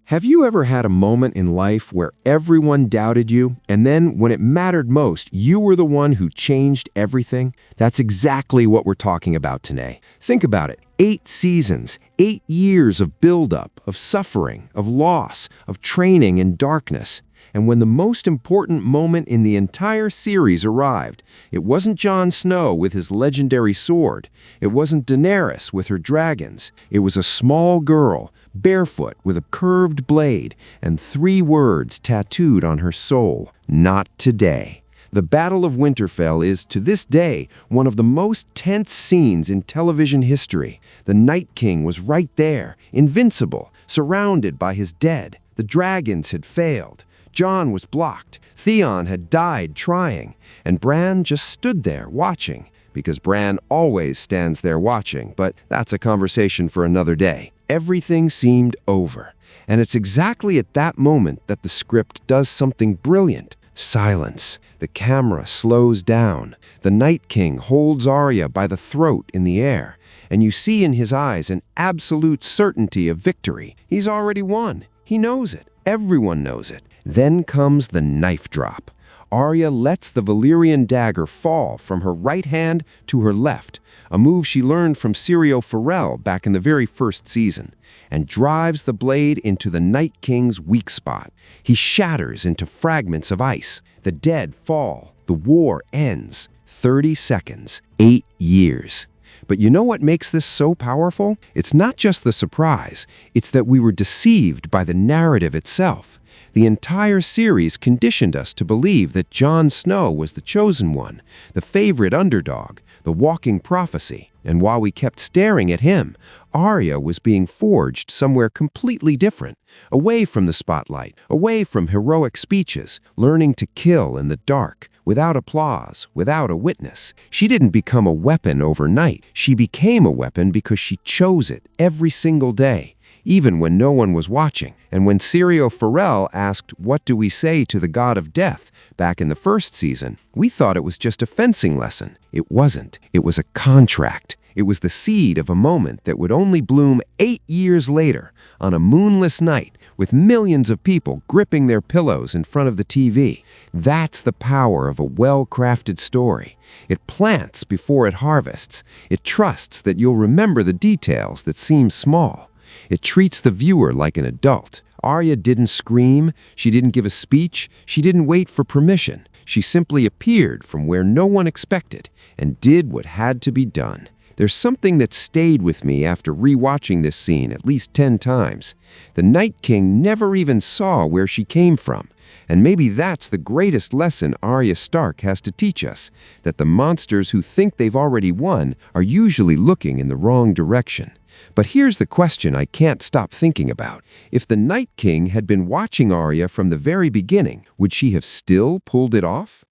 Have you ever had a moment in life where everyone doubted you, and then when it mattered most, you were the one who changed everything? That's exactly what we're talking about today. Think about it. 8 seasons, 8 years of buildup, of suffering, of loss, of training in darkness. And when the most important moment in the entire series arrived, it wasn't Jon Snow with his legendary sword. It wasn't Daenerys with her dragons. It was a small girl, barefoot with a curved blade, and 3 words tattooed on her soul: "Not today." The Battle of Winterfell is, to this day, one of the most tense scenes in television history. The Night King was right there, invincible, surrounded by his dead. The dragons had failed. Jon was blocked. Theon had died trying. And Bran just stood there watching, because Bran always stands there watching, but that's a conversation for another day. Everything seemed over. And it's exactly at that moment that the script does something brilliant. Silence. The camera slows down. The Night King holds Arya by the throat in the air, and you see in his eyes an absolute certainty of victory. He's already won. He knows it. Everyone knows it. Then comes the knife drop. Arya lets the Valyrian dagger fall from her right hand to her left, a move she learned from Syrio Forel back in the very first season, and drives the blade into the Night King's weak spot. He shatters into fragments of ice. The dead fall. The war ends. 30 seconds. 8 years. But you know what makes this so powerful? It's not just the surprise. It's that we were deceived by the narrative itself. The entire series conditioned us to believe that Jon Snow was the chosen one, the favorite underdog, the walking prophecy. And while we kept staring at him, Arya was being forged somewhere completely different, away from the spotlight, away from heroic speeches, learning to kill in the dark, without applause, without a witness. She didn't become a weapon overnight. She became a weapon because she chose it every single day, even when no one was watching. And when Syrio Forel asked, "What do we say to the god of death?" back in the first season, we thought it was just a fencing lesson. It wasn't. It was a contract. It was the seed of a moment that would only bloom 8 years later, on a moonless night, with millions of people gripping their pillows in front of the TV. That's the power of a well-crafted story. It plants before it harvests. It trusts that you'll remember the details that seem small. It treats the viewer like an adult. Arya didn't scream. She didn't give a speech. She didn't wait for permission. She simply appeared from where no one expected and did what had to be done. There's something that stayed with me after rewatching this scene at least 10 times. The Night King never even saw where she came from. And maybe that's the greatest lesson Arya Stark has to teach us, that the monsters who think they've already won are usually looking in the wrong direction. But here's the question I can't stop thinking about. If the Night King had been watching Arya from the very beginning, would she have still pulled it off?